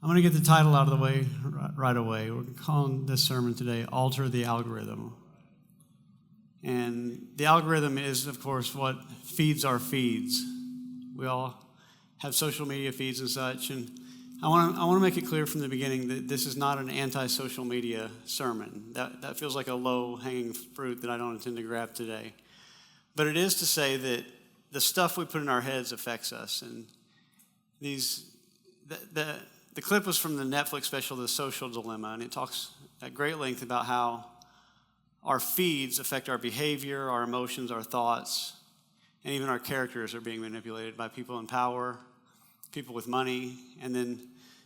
I'm going to get the title out of the way right away. We're calling this sermon today, Alter the Algorithm. And the algorithm is, of course, what feeds our feeds. We all have social media feeds and such, and I want to make it clear from the beginning that this is not an anti-social media sermon. That feels like a low-hanging fruit that I don't intend to grab today. But it is to say that the stuff we put in our heads affects us, and the clip was from the Netflix special, The Social Dilemma, and it talks at great length about how our feeds affect our behavior, our emotions, our thoughts, and even our characters are being manipulated by people in power, people with money, and then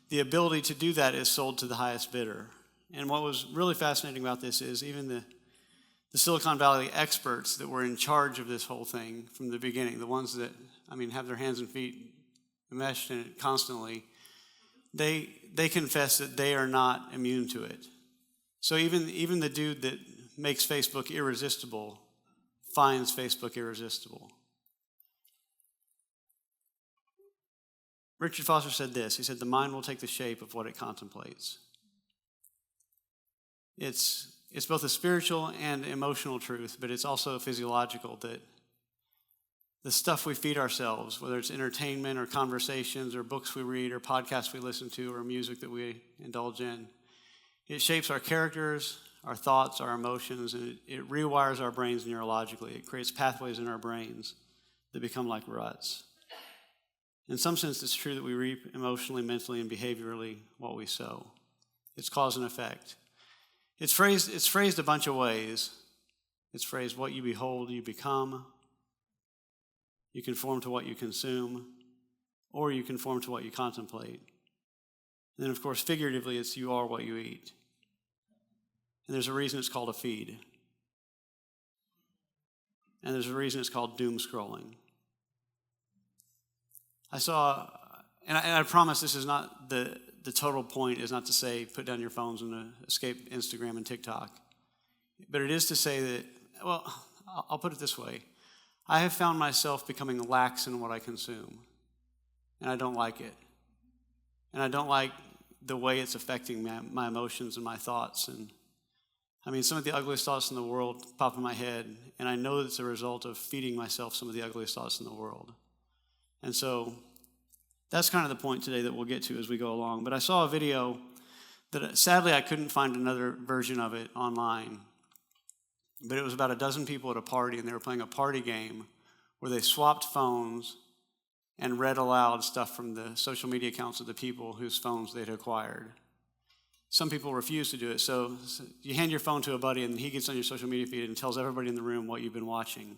the ability to do that is sold to the highest bidder. And what was really fascinating about this is even the Silicon Valley experts that were in charge of this whole thing from the beginning, the ones that, have their hands and feet enmeshed in it constantly, they confess that they are not immune to it. So even the dude that makes Facebook irresistible finds Facebook irresistible. Richard Foster said this. He said, "The mind will take the shape of what it contemplates." It's both a spiritual and emotional truth, but it's also physiological that the stuff we feed ourselves, whether it's entertainment or conversations or books we read or podcasts we listen to or music that we indulge in, it shapes our characters, our thoughts, our emotions, and it rewires our brains neurologically. It creates pathways in our brains that become like ruts. In some sense, it's true that we reap emotionally, mentally, and behaviorally what we sow. It's cause and effect. It's phrased a bunch of ways. It's phrased, what you behold, you become. You conform to what you consume, or you conform to what you contemplate. And then, of course, figuratively, it's you are what you eat. And there's a reason it's called a feed. And there's a reason it's called doom scrolling. I saw, and I promise this is not the total point is not to say put down your phones and escape Instagram and TikTok. But it is to say that, well, I'll put it this way. I have found myself becoming lax in what I consume, and I don't like it. And I don't like the way it's affecting my emotions and my thoughts. And some of the ugliest thoughts in the world pop in my head, and I know it's a result of feeding myself some of the ugliest thoughts in the world. And so that's kind of the point today that we'll get to as we go along. But I saw a video that sadly I couldn't find another version of it online. But it was about a dozen people at a party, and they were playing a party game where they swapped phones and read aloud stuff from the social media accounts of the people whose phones they'd acquired. Some people refuse to do it. So you hand your phone to a buddy, and he gets on your social media feed and tells everybody in the room what you've been watching.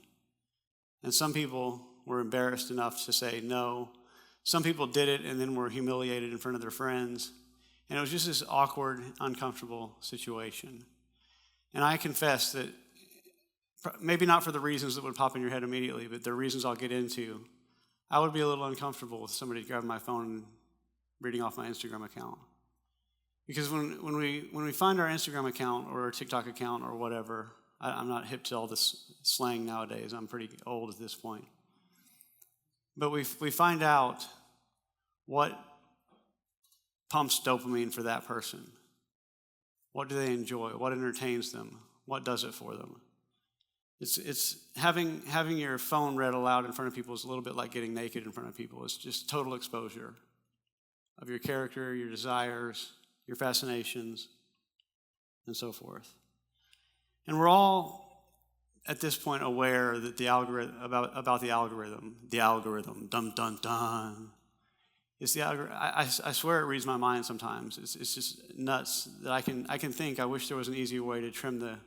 And some people were embarrassed enough to say no. Some people did it and then were humiliated in front of their friends. And it was just this awkward, uncomfortable situation. And I confess that, maybe not for the reasons that would pop in your head immediately, but the reasons I'll get into, I would be a little uncomfortable with somebody grabbing my phone and reading off my Instagram account. Because when we find our Instagram account or our TikTok account or whatever, I'm not hip to all this slang nowadays. I'm pretty old at this point. But we find out what pumps dopamine for that person. What do they enjoy? What entertains them? What does it for them? It's having your phone read aloud in front of people is a little bit like getting naked in front of people. It's just total exposure of your character, your desires, your fascinations, and so forth. And we're all at this point aware that the algorithm about the algorithm, dun dun dun. It's the algorithm. I swear it reads my mind sometimes. It's just nuts that I can think. I wish there was an easier way to trim the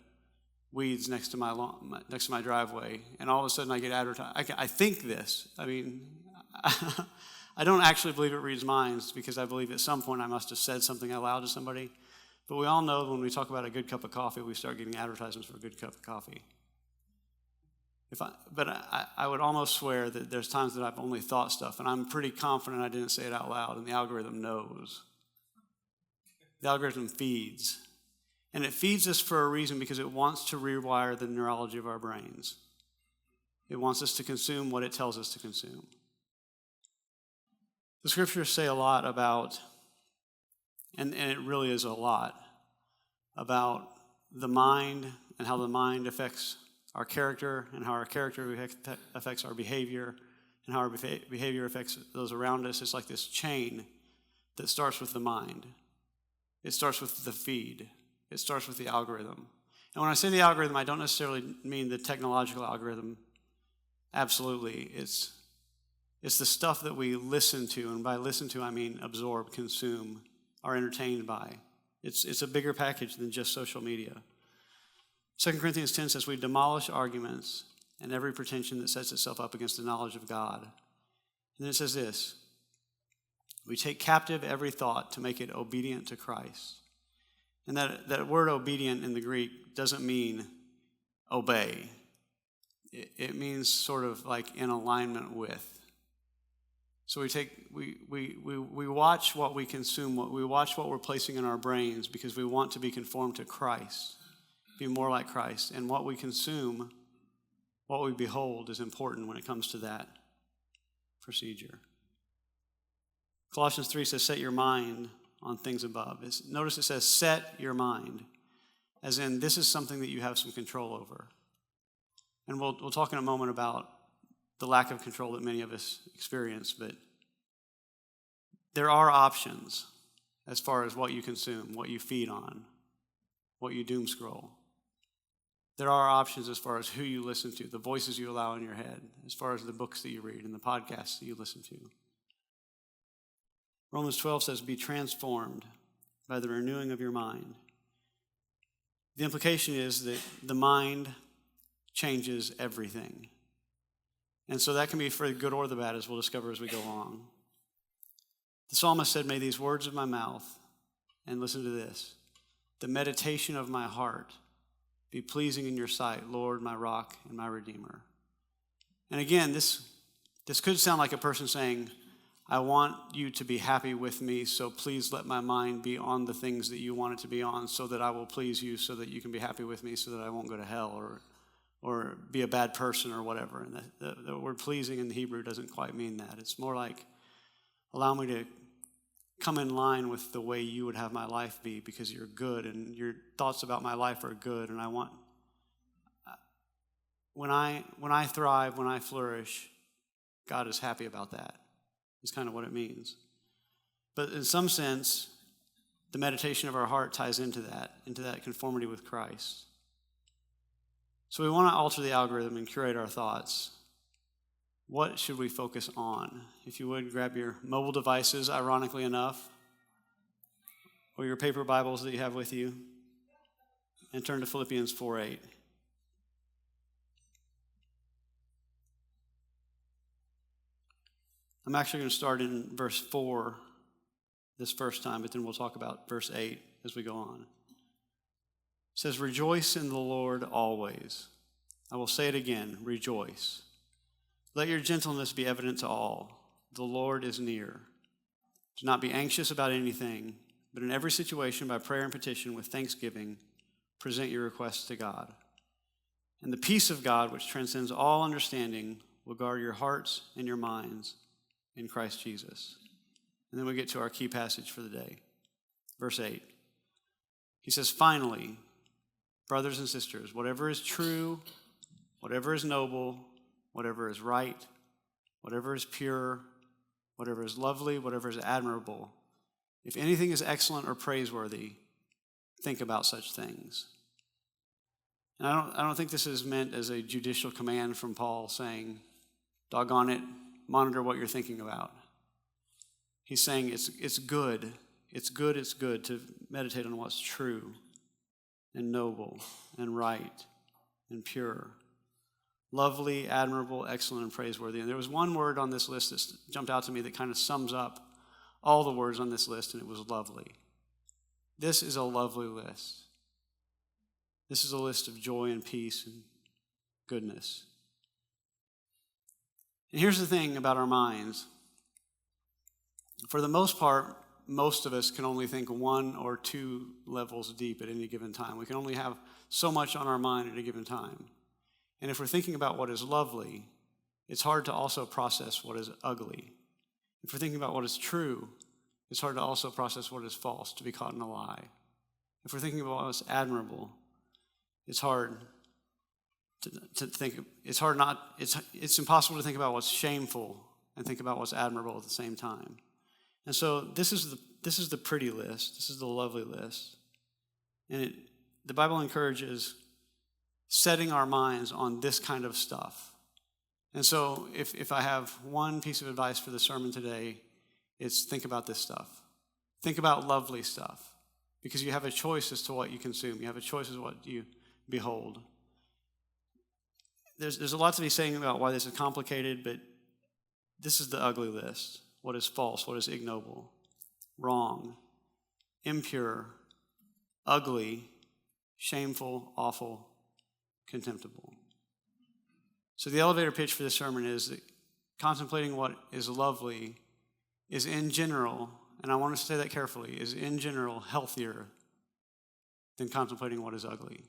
weeds next to my driveway, and all of a sudden I get advertised. I think this. I don't actually believe it reads minds because I believe at some point I must have said something out loud to somebody. But we all know when we talk about a good cup of coffee, we start getting advertisements for a good cup of coffee. I would almost swear that there's times that I've only thought stuff, and I'm pretty confident I didn't say it out loud, and the algorithm knows. The algorithm feeds. And it feeds us for a reason because it wants to rewire the neurology of our brains. It wants us to consume what it tells us to consume. The scriptures say a lot about and it really is a lot, about the mind and how the mind affects our character and how our character affects our behavior and how our behavior affects those around us. It's like this chain that starts with the mind. It starts with the feed. It starts with the algorithm. And when I say the algorithm, I don't necessarily mean the technological algorithm. Absolutely. It's the stuff that we listen to, and by listen to, I mean absorb, consume, are entertained by. It's a bigger package than just social media. 2 Corinthians 10 says, we demolish arguments and every pretension that sets itself up against the knowledge of God. And then it says this, we take captive every thought to make it obedient to Christ. And that word obedient in the Greek doesn't mean obey. It means sort of like in alignment with. So we watch what we consume, we watch what we're placing in our brains because we want to be conformed to Christ, be more like Christ. And what we consume, what we behold is important when it comes to that procedure. Colossians 3 says, set your mind on things above. Notice it says, set your mind, as in this is something that you have some control over. And we'll talk in a moment about the lack of control that many of us experience, but there are options as far as what you consume, what you feed on, what you doom scroll. There are options as far as who you listen to, the voices you allow in your head, as far as the books that you read and the podcasts that you listen to. Romans 12 says, be transformed by the renewing of your mind. The implication is that the mind changes everything. And so that can be for the good or the bad, as we'll discover as we go along. The psalmist said, may these words of my mouth, and listen to this, the meditation of my heart be pleasing in your sight, Lord, my rock and my redeemer. And again, this could sound like a person saying, I want you to be happy with me, so please let my mind be on the things that you want it to be on so that I will please you, so that you can be happy with me, so that I won't go to hell or be a bad person or whatever. And the word pleasing in the Hebrew doesn't quite mean that. It's more like, allow me to come in line with the way you would have my life be, because you're good and your thoughts about my life are good. And I want, when I thrive, when I flourish, God is happy about that. Is kind of what it means. But in some sense, the meditation of our heart ties into that conformity with Christ. So we want to alter the algorithm and curate our thoughts. What should we focus on? If you would, grab your mobile devices, ironically enough, or your paper Bibles that you have with you, and turn to Philippians 4:8. I'm actually going to start in verse 4 this first time, but then we'll talk about verse 8 as we go on. It says, rejoice in the Lord always. I will say it again, rejoice. Let your gentleness be evident to all. The Lord is near. Do not be anxious about anything, but in every situation by prayer and petition with thanksgiving, present your requests to God. And the peace of God, which transcends all understanding, will guard your hearts and your minds in Christ Jesus. And then we get to our key passage for the day. Verse 8. He says, finally, brothers and sisters, whatever is true, whatever is noble, whatever is right, whatever is pure, whatever is lovely, whatever is admirable, if anything is excellent or praiseworthy, think about such things. And I don't think this is meant as a judicial command from Paul saying, doggone it, monitor what you're thinking about. He's saying it's good to meditate on what's true and noble and right and pure, lovely, admirable, excellent, and praiseworthy. And there was one word on this list that jumped out to me that kind of sums up all the words on this list, and it was lovely. This is a lovely list. This is a list of joy and peace and goodness. And here's the thing about our minds. For the most part, most of us can only think one or two levels deep at any given time. We can only have so much on our mind at a given time. And if we're thinking about what is lovely, it's hard to also process what is ugly. If we're thinking about what is true, it's hard to also process what is false, to be caught in a lie. If we're thinking about what's admirable, it's hard to think, it's impossible to think about what's shameful and think about what's admirable at the same time. And so this is the pretty list. This is the lovely list. And the Bible encourages setting our minds on this kind of stuff. And so if I have one piece of advice for the sermon today, it's think about this stuff. Think about lovely stuff, because you have a choice as to what you consume. You have a choice as to what you behold. There's a lot to be saying about why this is complicated, but this is the ugly list. What is false? What is ignoble? Wrong, impure, ugly, shameful, awful, contemptible. So the elevator pitch for this sermon is that contemplating what is lovely is in general, and I want to say that carefully, is in general healthier than contemplating what is ugly.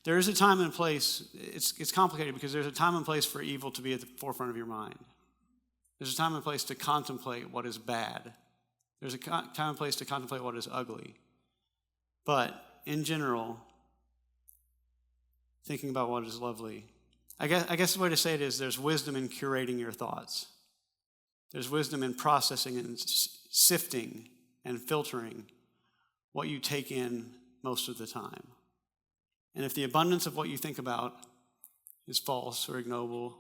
There is a time and place. It's complicated because there's a time and place for evil to be at the forefront of your mind. There's a time and place to contemplate what is bad. There's a time and place to contemplate what is ugly. But in general, thinking about what is lovely, I guess the way to say it is there's wisdom in curating your thoughts. There's wisdom in processing and sifting and filtering what you take in most of the time. And if the abundance of what you think about is false or ignoble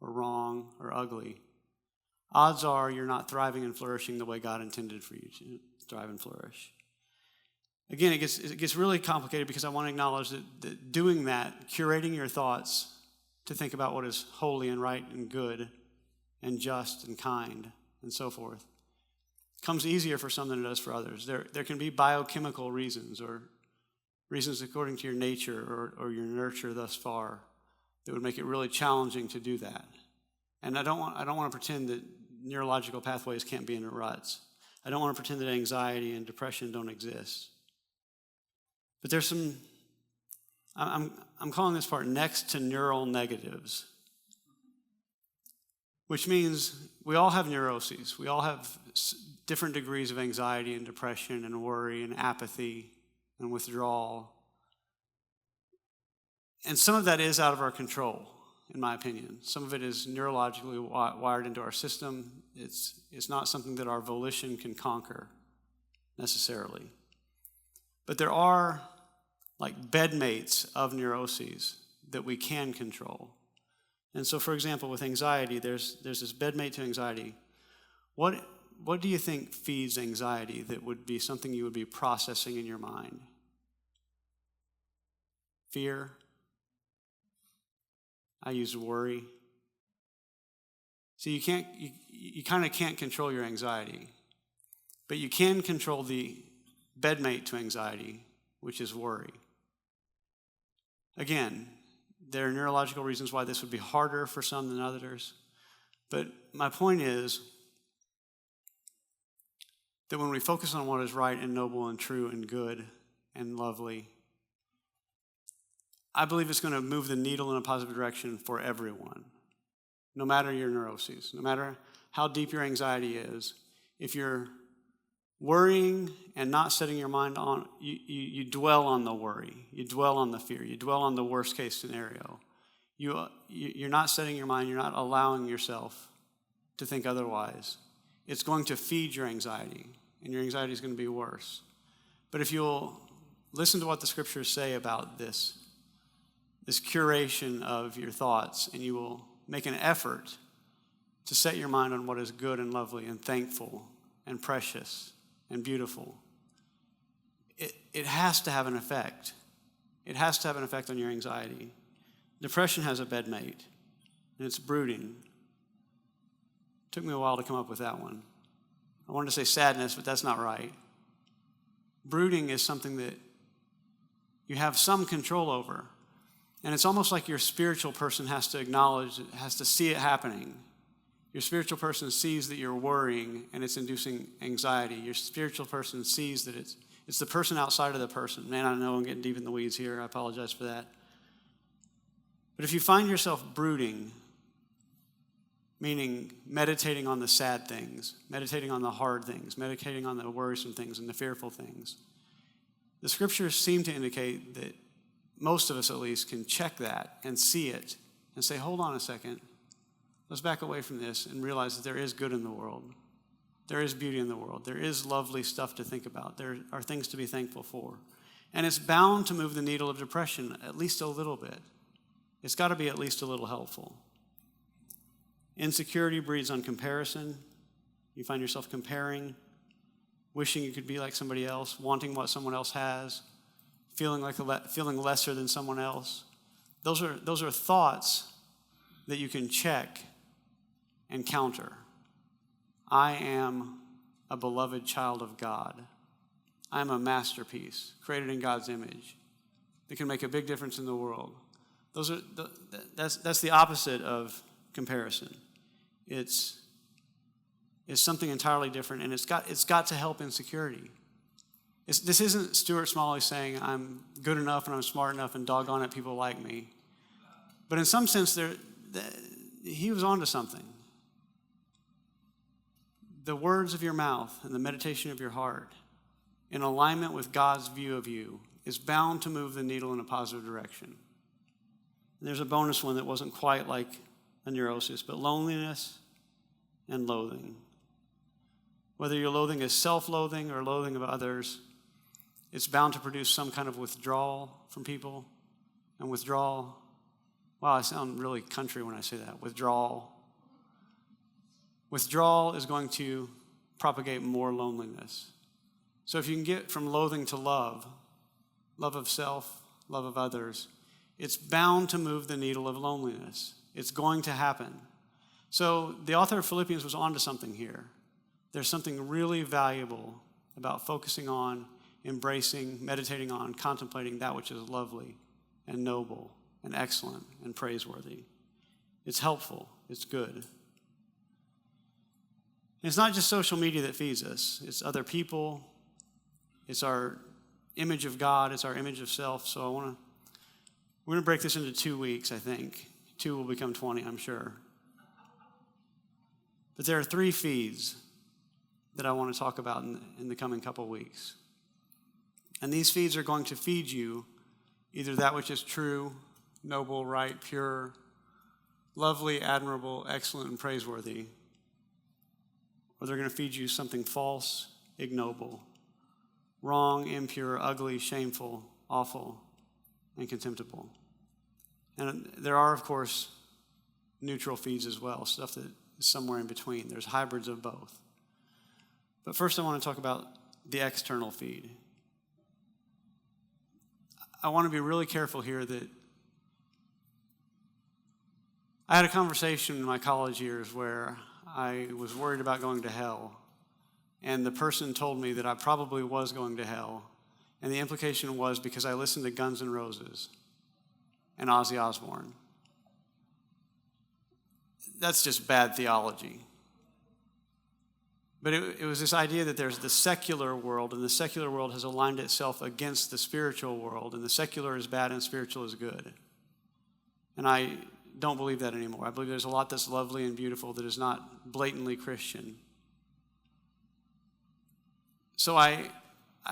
or wrong or ugly, odds are you're not thriving and flourishing the way God intended for you to thrive and flourish. Again, it gets really complicated because I want to acknowledge that doing that, curating your thoughts to think about what is holy and right and good and just and kind and so forth, comes easier for some than it does for others. There can be biochemical reasons or reasons according to your nature or your nurture thus far that would make it really challenging to do that. And I don't want to pretend that neurological pathways can't be in ruts. I don't want to pretend that anxiety and depression don't exist. But there's some, I'm calling this part next to neural negatives, which means we all have neuroses. We all have different degrees of anxiety and depression and worry and apathy and withdrawal. And some of that is out of our control, in my opinion. Some of it is neurologically wired into our system. It's not something that our volition can conquer necessarily. But there are like bedmates of neuroses that we can control. And so, for example, with anxiety, there's this bedmate to anxiety. What do you think feeds anxiety that would be something you would be processing in your mind? Fear. I use worry. See, you kind of can't control your anxiety, but you can control the bedmate to anxiety, which is worry. Again, there are neurological reasons why this would be harder for some than others, but my point is that when we focus on what is right and noble and true and good and lovely, I believe it's going to move the needle in a positive direction for everyone, no matter your neuroses, no matter how deep your anxiety is. If you're worrying and not setting your mind on, you dwell on the worry, you dwell on the fear, you dwell on the worst case scenario. You're not setting your mind, you're not allowing yourself to think otherwise. It's going to feed your anxiety, and your anxiety is going to be worse. But if you'll listen to what the scriptures say about this curation of your thoughts, and you will make an effort to set your mind on what is good and lovely and thankful and precious and beautiful, it has to have an effect. It has to have an effect on your anxiety. Depression has a bedmate, and it's brooding. It took me a while to come up with that one. I wanted to say sadness, but that's not right. Brooding is something that you have some control over. And it's almost like your spiritual person has to acknowledge, has to see it happening. Your spiritual person sees that you're worrying and it's inducing anxiety. Your spiritual person sees that it's the person outside of the person. Man, I know I'm getting deep in the weeds here. I apologize for that. But if you find yourself brooding, meaning meditating on the sad things, meditating on the hard things, meditating on the worrisome things and the fearful things. The scriptures seem to indicate that most of us at least can check that and see it and say, hold on a second, let's back away from this and realize that there is good in the world. There is beauty in the world. There is lovely stuff to think about. There are things to be thankful for. And it's bound to move the needle of depression at least a little bit. It's got to be at least a little helpful. Insecurity breeds on comparison. You find yourself comparing, wishing you could be like somebody else, wanting what someone else has, feeling lesser than someone else. Those are thoughts that you can check and counter. I am a beloved child of God. I am a masterpiece created in God's image that can make a big difference in the world. That's the opposite of comparison. It's something entirely different, and it's got to help insecurity. This isn't Stuart Smalley saying I'm good enough and I'm smart enough and doggone it, people like me. But in some sense, he was onto something. The words of your mouth and the meditation of your heart, in alignment with God's view of you, is bound to move the needle in a positive direction. And there's a bonus one that wasn't quite like a neurosis, but loneliness and loathing. Whether your loathing is self-loathing or loathing of others, it's bound to produce some kind of withdrawal from people. And withdrawal, wow, I sound really country when I say that. Withdrawal is going to propagate more loneliness. So if you can get from loathing to love of self, love of others, it's bound to move the needle of loneliness. It's going to happen. So the author of Philippians was onto something here. There's something really valuable about focusing on, embracing, meditating on, contemplating that which is lovely and noble and excellent and praiseworthy. It's helpful. It's good. And it's not just social media that feeds us. It's other people. It's our image of God. It's our image of self. So we're going to break this into 2 weeks, I think. 2 will become 20, I'm sure. But there are 3 feeds that I want to talk about in the coming couple weeks. And these feeds are going to feed you either that which is true, noble, right, pure, lovely, admirable, excellent, and praiseworthy, or they're going to feed you something false, ignoble, wrong, impure, ugly, shameful, awful, and contemptible. And there are, of course, neutral feeds as well, stuff that is somewhere in between. There's hybrids of both. But first I want to talk about the external feed. I want to be really careful here that I had a conversation in my college years where I was worried about going to hell. And the person told me that I probably was going to hell. And the implication was because I listened to Guns N' Roses and Ozzy Osbourne. That's just bad theology. But it was this idea that there's the secular world, and the secular world has aligned itself against the spiritual world, and the secular is bad and spiritual is good. And I don't believe that anymore. I believe there's a lot that's lovely and beautiful that is not blatantly Christian. So I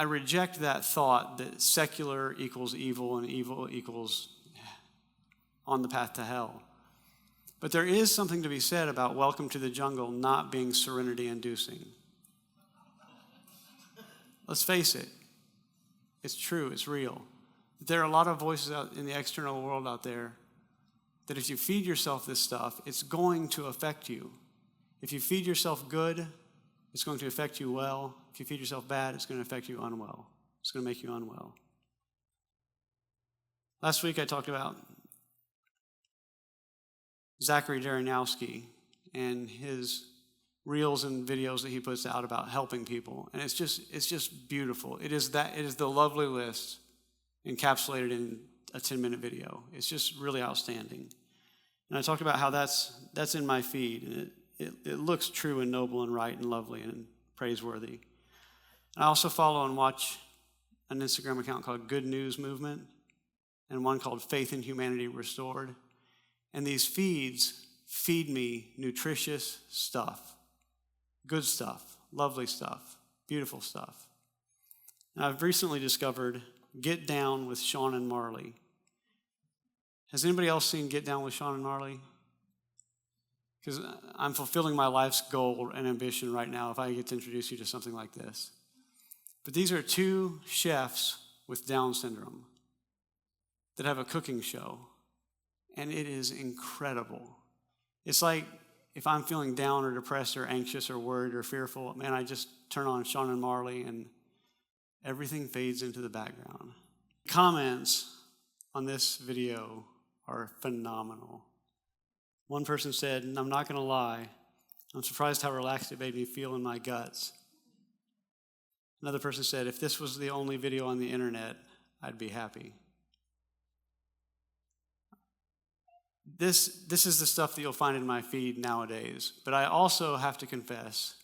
reject that thought that secular equals evil and evil equals on the path to hell. But there is something to be said about Welcome to the Jungle not being serenity-inducing. Let's face it. It's true. It's real. There are a lot of voices out in the external world out there that if you feed yourself this stuff, it's going to affect you. If you feed yourself good, it's going to affect you well. If you feed yourself bad, it's going to affect you unwell. It's going to make you unwell. Last week I talked about Zachary Darinowski and his reels and videos that he puts out about helping people. And it's just beautiful. It is the lovely list encapsulated in a 10-minute video. It's just really outstanding. And I talked about how that's in my feed, and it looks true and noble and right and lovely and praiseworthy. And I also follow and watch an Instagram account called Good News Movement and one called Faith in Humanity Restored. And these feeds feed me nutritious stuff, good stuff, lovely stuff, beautiful stuff. And I've recently discovered Get Down with Sean and Marley. Has anybody else seen Get Down with Sean and Marley? Because I'm fulfilling my life's goal and ambition right now if I get to introduce you to something like this. But these are two chefs with Down syndrome that have a cooking show, and it is incredible. It's like if I'm feeling down or depressed or anxious or worried or fearful, man, I just turn on Sean and Marley and everything fades into the background. Comments on this video are phenomenal. One person said, and I'm not going to lie, I'm surprised how relaxed it made me feel in my guts. Another person said, if this was the only video on the internet, I'd be happy. This is the stuff that you'll find in my feed nowadays. But I also have to confess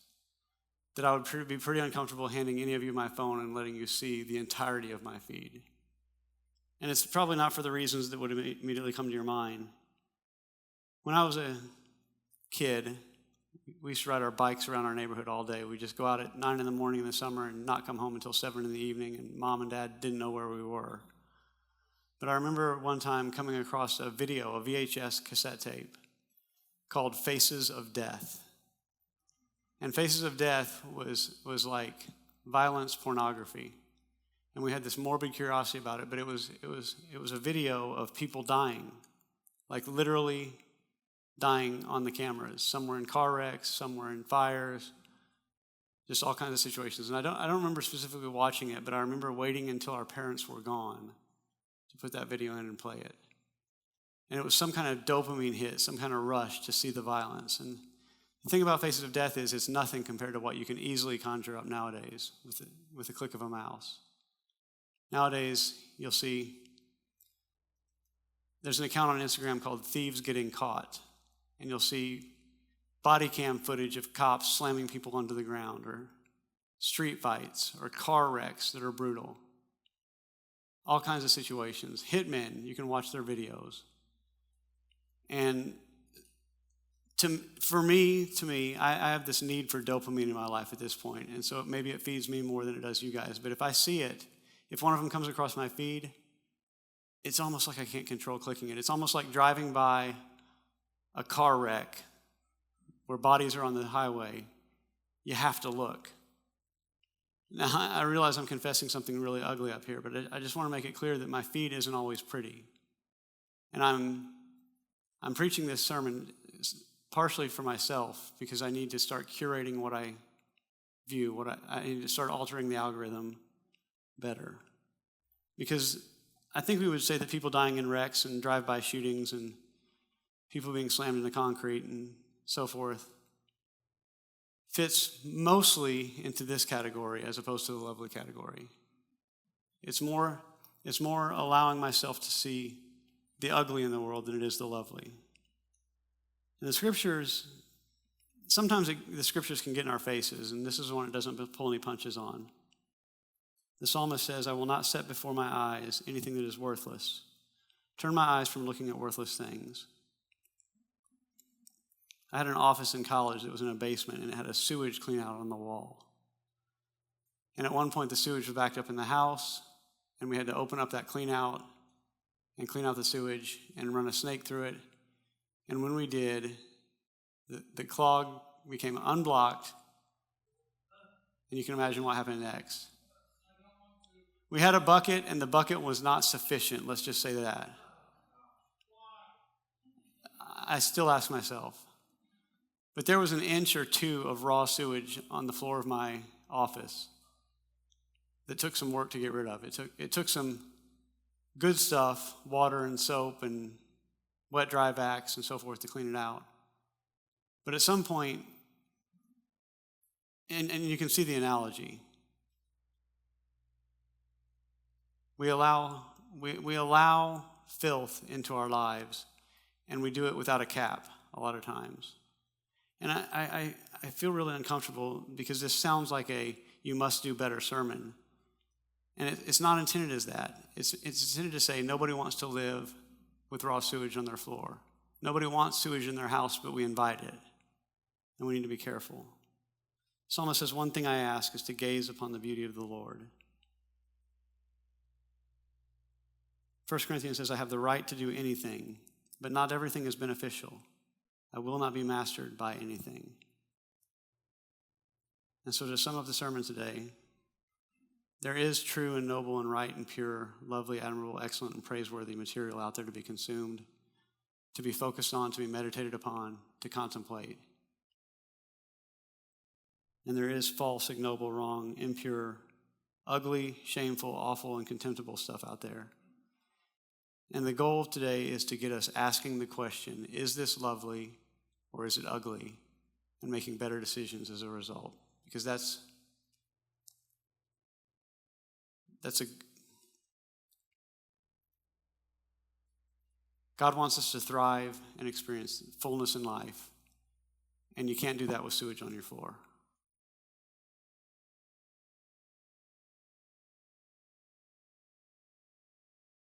that I would be pretty uncomfortable handing any of you my phone and letting you see the entirety of my feed. And it's probably not for the reasons that would immediately come to your mind. When I was a kid, we used to ride our bikes around our neighborhood all day. We'd just go out at 9 in the morning in the summer and not come home until 7 in the evening, and Mom and Dad didn't know where we were. But I remember one time coming across a video, a VHS cassette tape, called Faces of Death. And Faces of Death was like violence pornography. And we had this morbid curiosity about it, but it was a video of people dying, like literally dying on the cameras. Some were in car wrecks, some were in fires, just all kinds of situations. And I don't remember specifically watching it, but I remember waiting until our parents were gone to put that video in and play it. And it was some kind of dopamine hit, some kind of rush to see the violence. And the thing about Faces of Death is it's nothing compared to what you can easily conjure up nowadays with the click of a mouse. Nowadays, you'll see there's an account on Instagram called Thieves Getting Caught, and you'll see body cam footage of cops slamming people onto the ground, or street fights, or car wrecks that are brutal. All kinds of situations. Hitmen, you can watch their videos. And to me, I have this need for dopamine in my life at this point, and so maybe it feeds me more than it does you guys. But if I see it, if one of them comes across my feed, it's almost like I can't control clicking it. It's almost like driving by a car wreck where bodies are on the highway. You have to look. Now, I realize I'm confessing something really ugly up here, but I just want to make it clear that my feed isn't always pretty. And I'm preaching this sermon partially for myself because I need to start curating what I view, I need to start altering the algorithm better. Because I think we would say that people dying in wrecks and drive-by shootings and people being slammed into concrete and so forth fits mostly into this category as opposed to the lovely category. It's more allowing myself to see the ugly in the world than it is the lovely. And the scriptures, sometimes the scriptures can get in our faces, and this is one it doesn't pull any punches on. The psalmist says, I will not set before my eyes anything that is worthless. Turn my eyes from looking at worthless things. I had an office in college that was in a basement, and it had a sewage clean out on the wall. And at one point, the sewage was backed up in the house, and we had to open up that clean out and clean out the sewage and run a snake through it. And when we did, the clog became unblocked, and you can imagine what happened next. We had a bucket, and the bucket was not sufficient. Let's just say that. I still ask myself. But there was an inch or two of raw sewage on the floor of my office that took some work to get rid of. It took some good stuff, water and soap and wet dry vacs and so forth to clean it out. But at some point, and you can see the analogy, we allow filth into our lives, and we do it without a cap a lot of times. And I feel really uncomfortable because this sounds like a you must do better sermon. And it's not intended as that. It's intended to say nobody wants to live with raw sewage on their floor. Nobody wants sewage in their house, but we invite it. And we need to be careful. Psalmist says, one thing I ask is to gaze upon the beauty of the Lord. 1 Corinthians says, I have the right to do anything, but not everything is beneficial. I will not be mastered by anything. And so to sum up the sermon today, there is true and noble and right and pure, lovely, admirable, excellent, and praiseworthy material out there to be consumed, to be focused on, to be meditated upon, to contemplate. And there is false, ignoble, wrong, impure, ugly, shameful, awful, and contemptible stuff out there. And the goal of today is to get us asking the question, is this lovely or is it ugly? And making better decisions as a result. Because that's God wants us to thrive and experience fullness in life. And you can't do that with sewage on your floor.